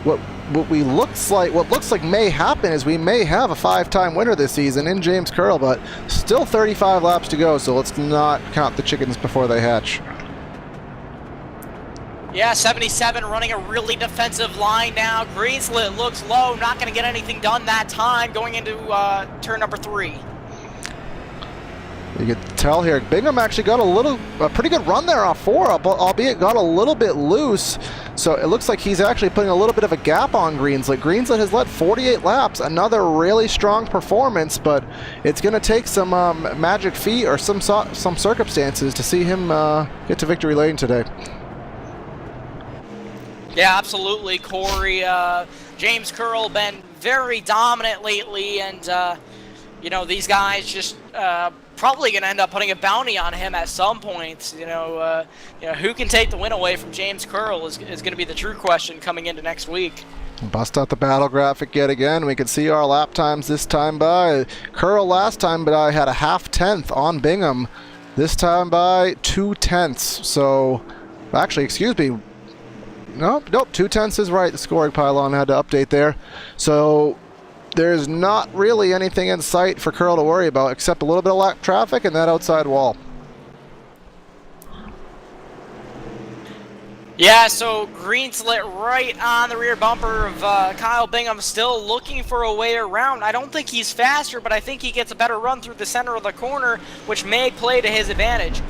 what looks like may happen is we may have a 5-time winner this season in James Curl, but still 35 laps to go, so let's not count the chickens before they hatch. Yeah, 77 running a really defensive line now. Greenslet looks low, not going to get anything done that time going into turn number 3. You can tell here, Bingham actually got a pretty good run there off 4, albeit got a little bit loose. So it looks like he's actually putting a little bit of a gap on Greenslet. Greenslet has led 48 laps, another really strong performance, but it's going to take some magic feet or some circumstances to see him get to victory lane today. Yeah, absolutely, Corey. James Curl been very dominant lately, and these guys just probably going to end up putting a bounty on him at some point. Who can take the win away from James Curl is going to be the true question coming into next week. Bust out the battle graphic yet again. We can see our lap times this time by. Curl last time, but I had a 0.5 on Bingham. This time by 0.2. So, actually, excuse me. Nope, 0.2 is right. The scoring pylon had to update there. So there's not really anything in sight for Curl to worry about except a little bit of lap traffic and that outside wall. Yeah, so Greenslet right on the rear bumper of Kyle Bingham, still looking for a way around. I don't think he's faster, but I think he gets a better run through the center of the corner, which may play to his advantage.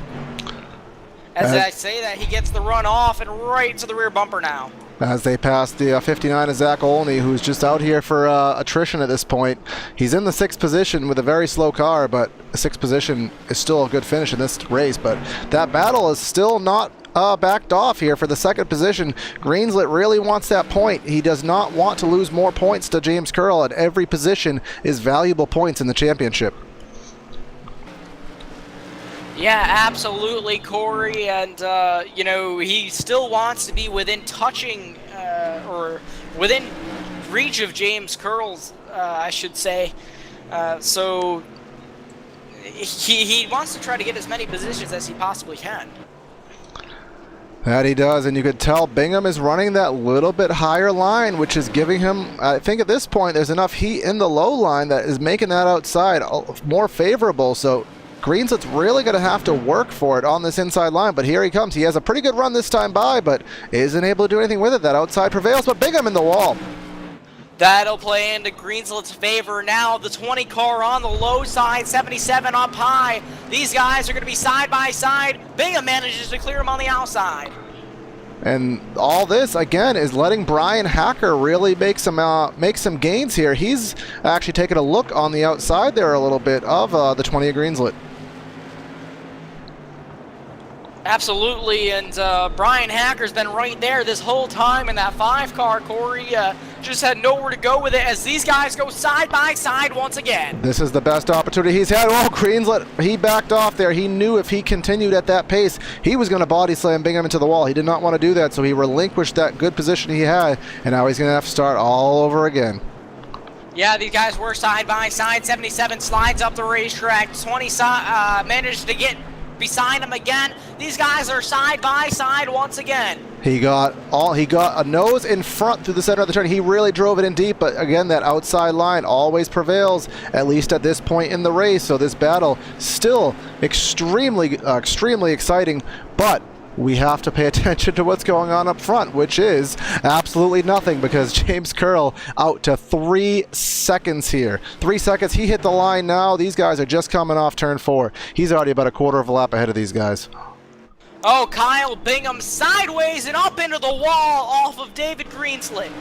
As I say that, he gets the run off and right to the rear bumper now. As they pass the 59 of Zach Olney, who's just out here for attrition at this point. He's in the 6th position with a very slow car, but the 6th position is still a good finish in this race. But that battle is still not backed off here for the 2nd position. Greenslet really wants that point. He does not want to lose more points to James Curl, and every position is valuable points in the championship. Yeah, absolutely, Corey, and he still wants to be within touching or within reach of James Curl's, I should say. So he wants to try to get as many positions as he possibly can. That he does, and you could tell Bingham is running that little bit higher line, which is giving him, I think at this point, there's enough heat in the low line that is making that outside more favorable. So Greenslet's really going to have to work for it on this inside line, but here he comes. He has a pretty good run this time by, but isn't able to do anything with it. That outside prevails, but Bingham in the wall. That'll play into Greenslet's favor now. The 20 car on the low side, 77 up high. These guys are going to be side by side. Bingham manages to clear him on the outside. And all this, again, is letting Brian Hacker really make some gains here. He's actually taken a look on the outside there a little bit of the 20 of Greenslet. Absolutely, and Brian Hacker's been right there this whole time in that 5 car, Corey. Just had nowhere to go with it as these guys go side by side once again. This is the best opportunity he's had. Oh, Greenslet, he backed off there. He knew if he continued at that pace, he was going to body slam Bingham into the wall. He did not want to do that, so he relinquished that good position he had, and now he's going to have to start all over again. Yeah, these guys were side by side. 77 slides up the racetrack. 20 managed to get beside him again. These guys are side by side once again. He got a nose in front through the center of the turn. He really drove it in deep, but again, that outside line always prevails, at least at this point in the race. So this battle still extremely exciting, but we have to pay attention to what's going on up front, which is absolutely nothing, because James Curl out to 3 seconds here. 3 seconds. He hit the line now. These guys are just coming off turn 4. He's already about a quarter of a lap ahead of these guys. Oh, Kyle Bingham sideways and up into the wall off of David Greenslit.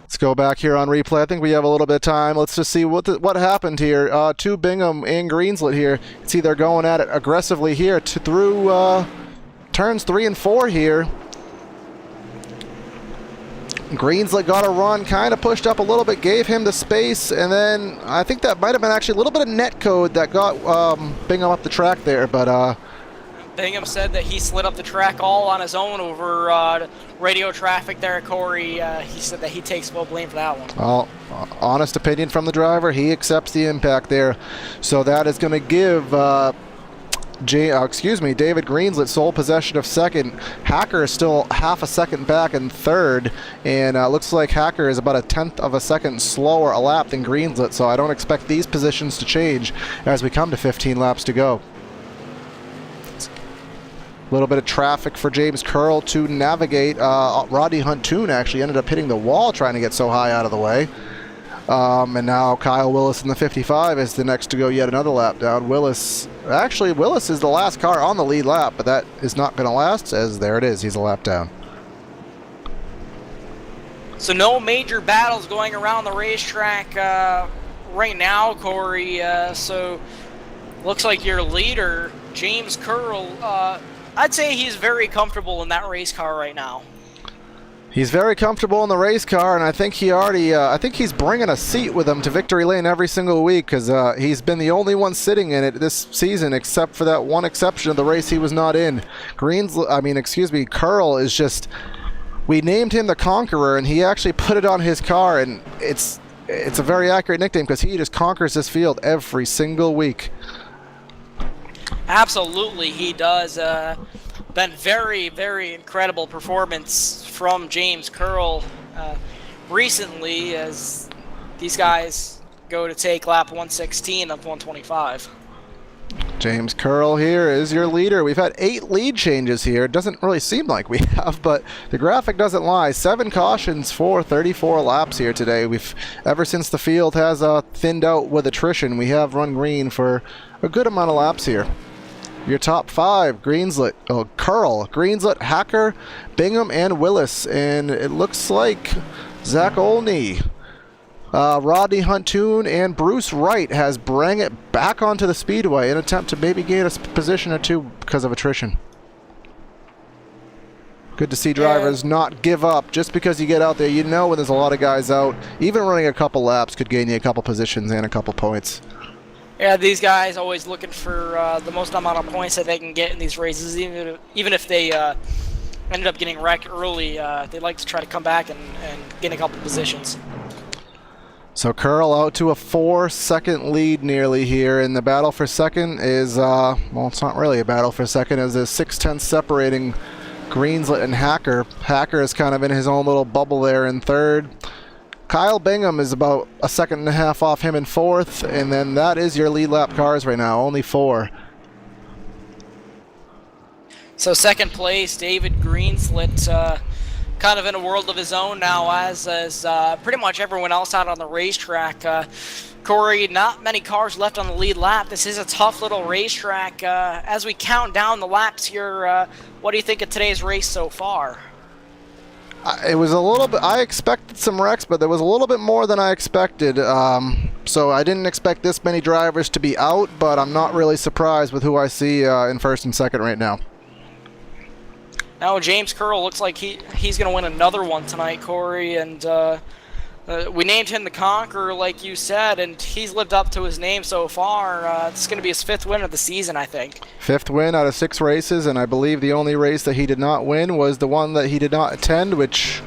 Let's go back here on replay. I think we have a little bit of time. Let's just see what happened here to Bingham and Greenslit here. See, they're going at it aggressively here through turns 3 and 4 here. Greenslit got a run, kind of pushed up a little bit, gave him the space, and then I think that might have been actually a little bit of net code that got Bingham up the track there, but Bingham said that he slid up the track all on his own over radio traffic there, Corey. He said that he takes full blame for that one. Well, honest opinion from the driver, he accepts the impact there. So that is going to give David Greenslit sole possession of second. Hacker is still half a second back in third, and looks like Hacker is about a 1/10 of a second slower a lap than Greenslit, so I don't expect these positions to change as we come to 15 laps to go. A little bit of traffic for James Curl to navigate. Rodney Huntoon actually ended up hitting the wall trying to get so high out of the way. And now Kyle Willis in the 55 is the next to go yet another lap down. Willis is the last car on the lead lap, but that is not going to last, as there it is. He's a lap down. So no major battles going around the racetrack right now, Corey. So looks like your leader, James Curl, I'd say he's very comfortable in that race car right now. He's very comfortable in the race car, and I think he's bringing a seat with him to victory lane every single week, because he's been the only one sitting in it this season, except for that one exception of the race he was not in. Curl is just, we named him the Conqueror, and he actually put it on his car, and it's a very accurate nickname, because he just conquers this field every single week. Absolutely, he does. Been very, very incredible performance from James Curl recently, as these guys go to take lap 116 of 125. James Curl here is your leader. We've had 8 lead changes here. It doesn't really seem like we have, but the graphic doesn't lie. 7 cautions for 34 laps here today. Ever since the field has thinned out with attrition, we have run green for a good amount of laps here. Your top 5, Curl, Greenslit, Hacker, Bingham, and Willis. And it looks like Zach Olney, Rodney Huntoon, and Bruce Wright has bring it back onto the speedway in an attempt to maybe gain a position or two because of attrition. Good to see drivers not give up. Just because you get out there, you know when there's a lot of guys out, even running a couple laps could gain you a couple positions and a couple points. Yeah, these guys always looking for the most amount of points that they can get in these races, even if they ended up getting wrecked early. They like to try to come back and gain a couple positions. So Curl out to a 4-second lead nearly here, and the battle for second is, well, it's not really a battle for second, as there's 6/10 separating Greenslit and Hacker. Hacker is kind of in his own little bubble there in third. Kyle Bingham is about a 1.5 seconds off him in fourth, and then that is your lead lap cars right now, only 4. So second place, David Greenslit, kind of in a world of his own now, as pretty much everyone else out on the racetrack. Corey, not many cars left on the lead lap. This is a tough little racetrack. As we count down the laps here, what do you think of today's race so far? It was a little bit, I expected some wrecks, but there was a little bit more than I expected. So I didn't expect this many drivers to be out, but I'm not really surprised with who I see in first and second right now. Now James Curl looks like he's going to win another one tonight, Corey, and we named him the Conqueror, like you said, and he's lived up to his name so far. It's going to be his 5th win of the season, I think. 5th win out of 6 races, and I believe the only race that he did not win was the one that he did not attend, which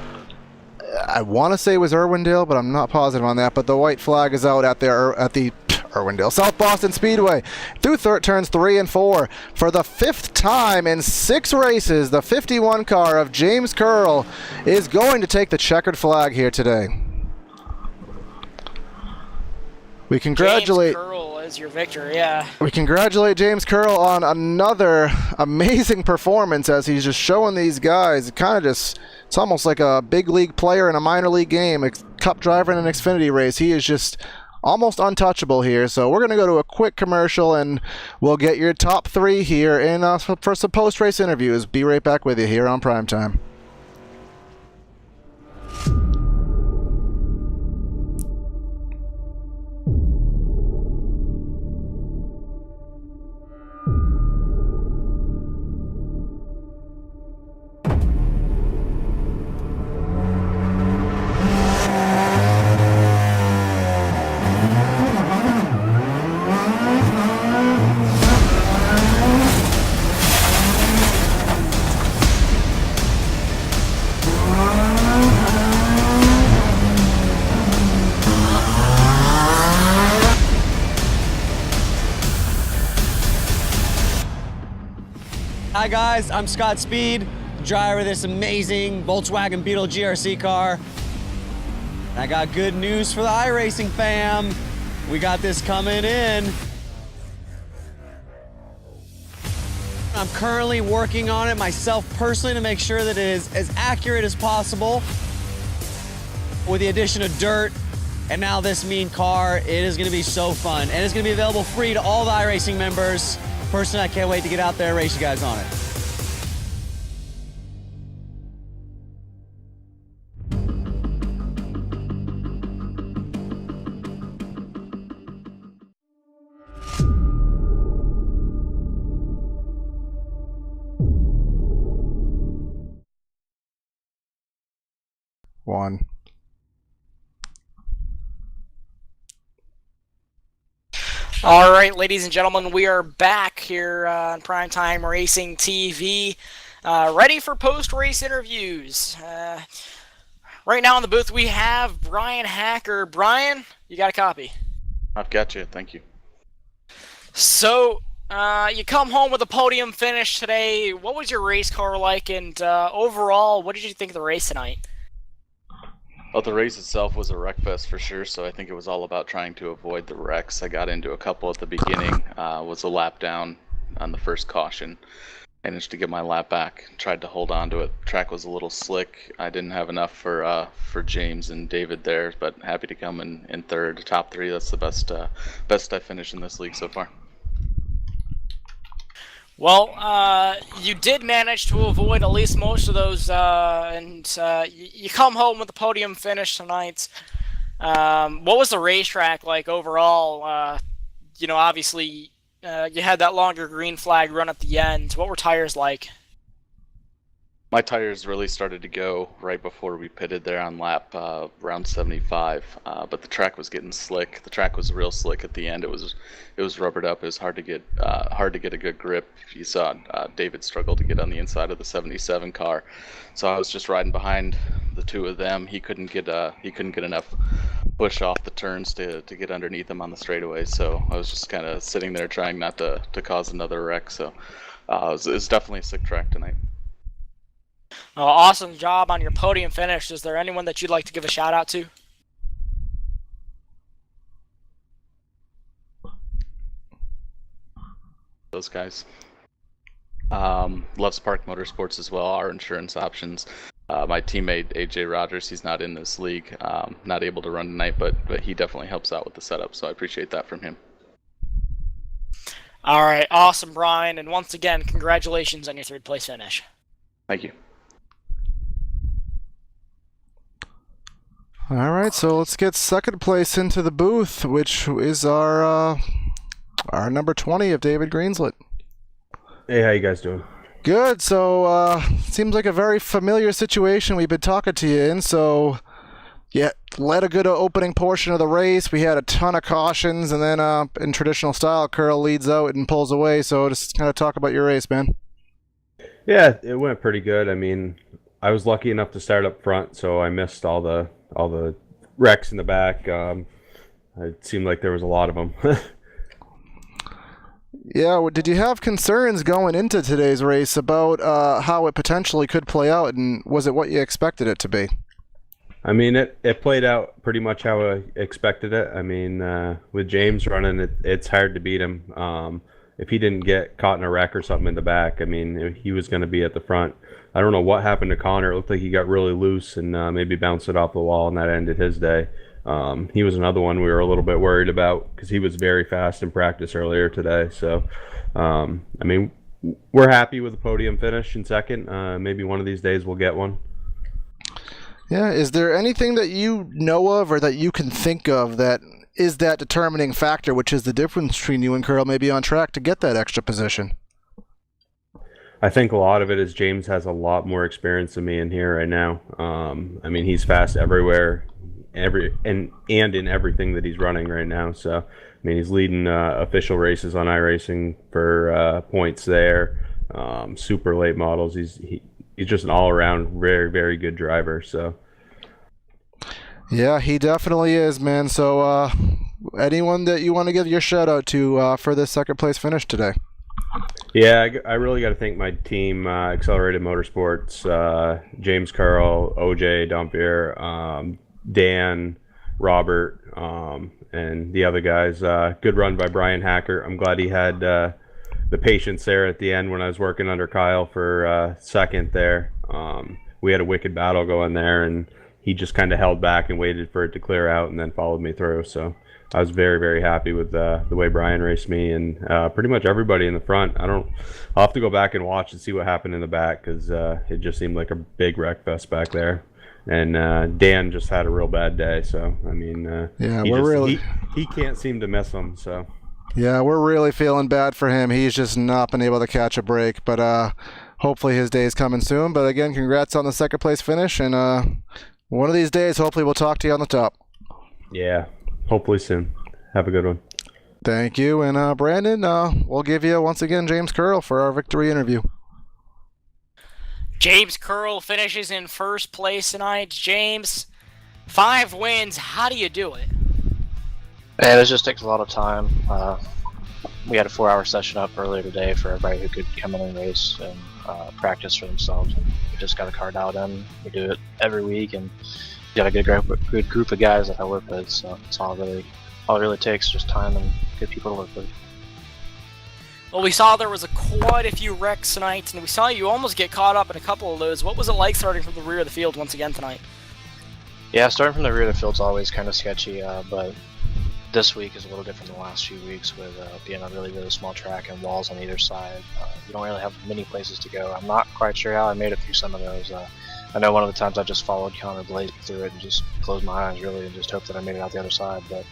I want to say was Irwindale, but I'm not positive on that. But the white flag is out at the Irwindale, South Boston Speedway, through turns 3 and 4. For the 5th time in 6 races, the 51 car of James Curl is going to take the checkered flag here today. We congratulate James Curl as your victor, yeah. We congratulate James Curl on another amazing performance as he's just showing these guys. It's almost like a big league player in a minor league game, a cup driver in an Xfinity race. He is just almost untouchable here. So we're going to go to a quick commercial and we'll get your top 3 here for some post-race interviews. Be right back with you here on Primetime. Hi guys, I'm Scott Speed, driver of this amazing Volkswagen Beetle GRC car. I got good news for the iRacing fam. We got this coming in. I'm currently working on it myself personally to make sure that it is as accurate as possible. With the addition of dirt and now this mean car, it is going to be so fun. And it's going to be available free to all the iRacing members. Personally, I can't wait to get out there and race you guys on it. One. All right, ladies and gentlemen, we are back here on Primetime Racing TV, ready for post-race interviews. Right now in the booth, we have Brian Hacker. Brian, you got a copy? I've got you, thank you. So, you come home with a podium finish today. What was your race car like, and overall, what did you think of the race tonight? Well, the race itself was a wreck fest for sure, so I think it was all about trying to avoid the wrecks. I got into a couple at the beginning, was a lap down on the first caution. Managed to get my lap back, tried to hold on to it. The track was a little slick. I didn't have enough for James and David there, but happy to come in third, top 3. That's the best I finished in this league so far. Well, you did manage to avoid at least most of those, and you come home with a podium finish tonight. What was the racetrack like overall? Obviously, you had that longer green flag run at the end. What were tires like? My tires really started to go right before we pitted there on lap around 75, but the track was getting slick. The track was real slick at the end. It was rubbered up. It was hard to get a good grip. You saw David struggle to get on the inside of the 77 car, so I was just riding behind the two of them. He couldn't get enough push off the turns to get underneath him on the straightaway. So I was just kind of sitting there trying not to cause another wreck. So it was definitely a sick track tonight. Awesome job on your podium finish. Is there anyone that you'd like to give a shout out to? Those guys. Loves Park Motorsports as well, our insurance options. My teammate AJ Rogers, he's not in this league, not able to run tonight, but he definitely helps out with the setup, so I appreciate that from him. All right, awesome, Brian, and once again, congratulations on your 3rd place finish. Thank you. All right, so let's get 2nd place into the booth, which is our number 20 of David Greenslet. Hey, how you guys doing? Good. So seems like a very familiar situation we've been talking to you in. So yeah, led a good opening portion of the race. We had a ton of cautions, and then in traditional style, Curl leads out and pulls away. So just kind of talk about your race, man. Yeah, it went pretty good. I mean, I was lucky enough to start up front, so I missed all the wrecks in the back. It seemed like there was a lot of them. Yeah, did you have concerns going into today's race about how it potentially could play out, and was it what you expected it to be? I mean, it played out pretty much how I expected it. I mean, with James running, it's hard to beat him. If he didn't get caught in a wreck or something in the back, I mean, he was going to be at the front. I don't know what happened to Connor. It looked like he got really loose and maybe bounced it off the wall, and that ended his day. He was another one we were a little bit worried about because he was very fast in practice earlier today. So, I mean, we're happy with the podium finish in second. Maybe one of these days we'll get one. Yeah, is there anything that you know of or that you can think of that is that determining factor, which is the difference between you and Curl maybe on track to get that extra position? I think a lot of it is James has a lot more experience than me in here right now. I mean, he's fast everywhere, and in everything that he's running right now. So, I mean, he's leading official races on iRacing for points there. Super late models. He's just an all-around very, very good driver. So. Yeah, he definitely is, man. So, anyone that you want to give your shout out to for this second place finish today? Yeah, I really got to thank my team, Accelerated Motorsports, James Curl, OJ Dampier, Dan, Robert, and the other guys. Good run by Brian Hacker. I'm glad he had the patience there at the end when I was working under Kyle for second there. We had a wicked battle going there, and he just kind of held back and waited for it to clear out and then followed me through. So I was very, very happy with the way Brian raced me, and pretty much everybody in the front. I'll have to go back and watch and see what happened in the back because it just seemed like a big wreck fest back there. And Dan just had a real bad day. So, I mean, he can't seem to miss them. So. Yeah, we're really feeling bad for him. He's just not been able to catch a break, but hopefully his day is coming soon. But again, congrats on the second place finish, and one of these days, hopefully we'll talk to you on the top. Yeah, hopefully soon. Have a good one. Thank you. And Brandon, we'll give you once again James Curl for our victory interview. James Curl finishes in first place tonight. James, 5 wins. How do you do it? Man, it just takes a lot of time. We had a 4-hour session up earlier today for everybody who could come in and race and practice for themselves. And we just got a car dialed in. We do it every week, and we got a good group of guys that I work with. So it's all it really takes, just time and good people to work with. Well, we saw there was quite a few wrecks tonight, and we saw you almost get caught up in a couple of those. What was it like starting from the rear of the field once again tonight? Yeah, starting from the rear of the field's always kind of sketchy, but this week is a little different than the last few weeks with being a really, really small track and walls on either side. You don't really have many places to go. I'm not quite sure how I made it through some of those. I know one of the times I just followed Connor Blaze through it and just closed my eyes really and just hoped that I made it out the other side. But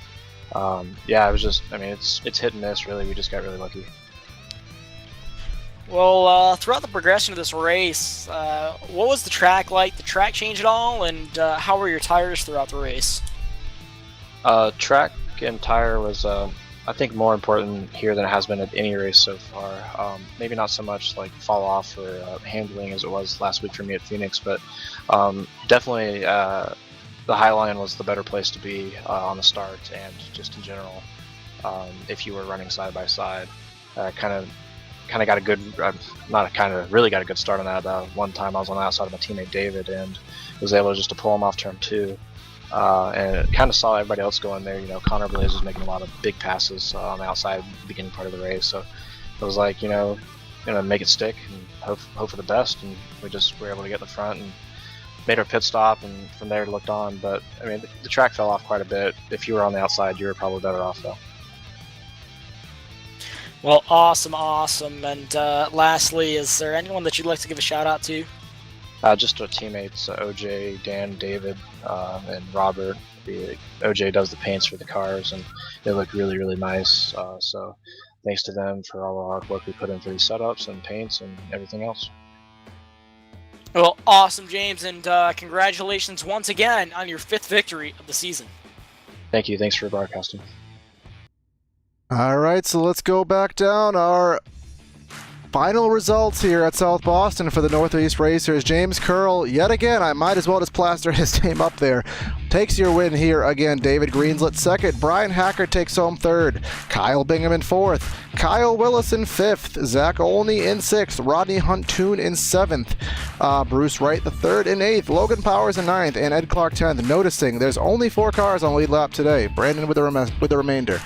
yeah, it was just, I mean, it's hit and miss really. We just got really lucky. Well, throughout the progression of this race, what was the track like? Did the track change at all, and how were your tires throughout the race? Track and tire was, I think, more important here than it has been at any race so far. Maybe not so much like fall off or handling as it was last week for me at Phoenix, but definitely the Highline was the better place to be on the start and just in general. If you were running side by side, kind of got a good, really got a good start on that. One time I was on the outside of my teammate David and was able just to pull him off turn 2. And kind of saw everybody else going there. You know, Connor Blaze was making a lot of big passes on the outside beginning part of the race. So it was like, make it stick and hope for the best. And we just were able to get in the front and made our pit stop, and from there looked on. But I mean, the track fell off quite a bit. If you were on the outside, you were probably better off though. Well, awesome. And lastly, is there anyone that you'd like to give a shout out to? Just our teammates, OJ, Dan, David, and Robert. OJ does the paints for the cars, and they look really, really nice. So thanks to them for all the hard work we put in for these setups and paints and everything else. Well, awesome, James, and congratulations once again on your 5th victory of the season. Thank you. Thanks for broadcasting. All right, so let's go back down. Our Final results here at South Boston for the Northeast Racers. James Curl, yet again, I might as well just plaster his name up there, takes your win here again. David Greenslet second. Brian Hacker takes home third. Kyle Bingham in fourth. Kyle Willis in fifth. Zach Olney in sixth. Rodney Huntoon in seventh. Bruce Wright the third in eighth. Logan Powers in ninth. And Ed Clark 10th. Noticing there's only 4 cars on lead lap today. Brandon with the remainder.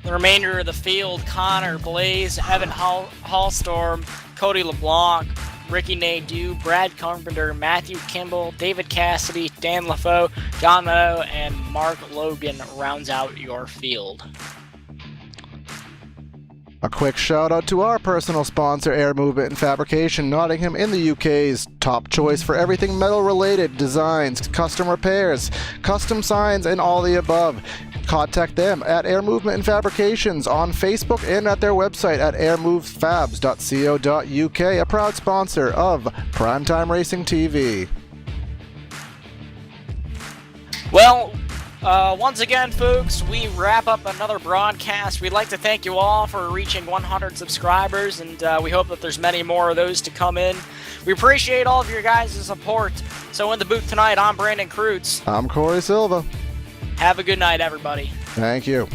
The remainder of the field: Connor Blaze, Evan Hallstorm, Cody LeBlanc, Ricky Nadeau, Brad Carpenter, Matthew Kimball, David Cassidy, Dan LaFoe, John Meadow, and Mark Logan rounds out your field. A quick shout out to our personal sponsor, Air Movement and Fabrication, Nottingham in the UK's top choice for everything metal related, designs, custom repairs, custom signs, and all the above. Contact them at Air Movement and Fabrications on Facebook and at their website at airmovefabs.co.uk, a proud sponsor of Primetime Racing TV. Well, once again, folks, we wrap up another broadcast. We'd like to thank you all for reaching 100 subscribers, and we hope that there's many more of those to come in. We appreciate all of your guys' support. So in the booth tonight, I'm Brandon Kreutz. I'm Corey Silva. Have a good night, everybody. Thank you.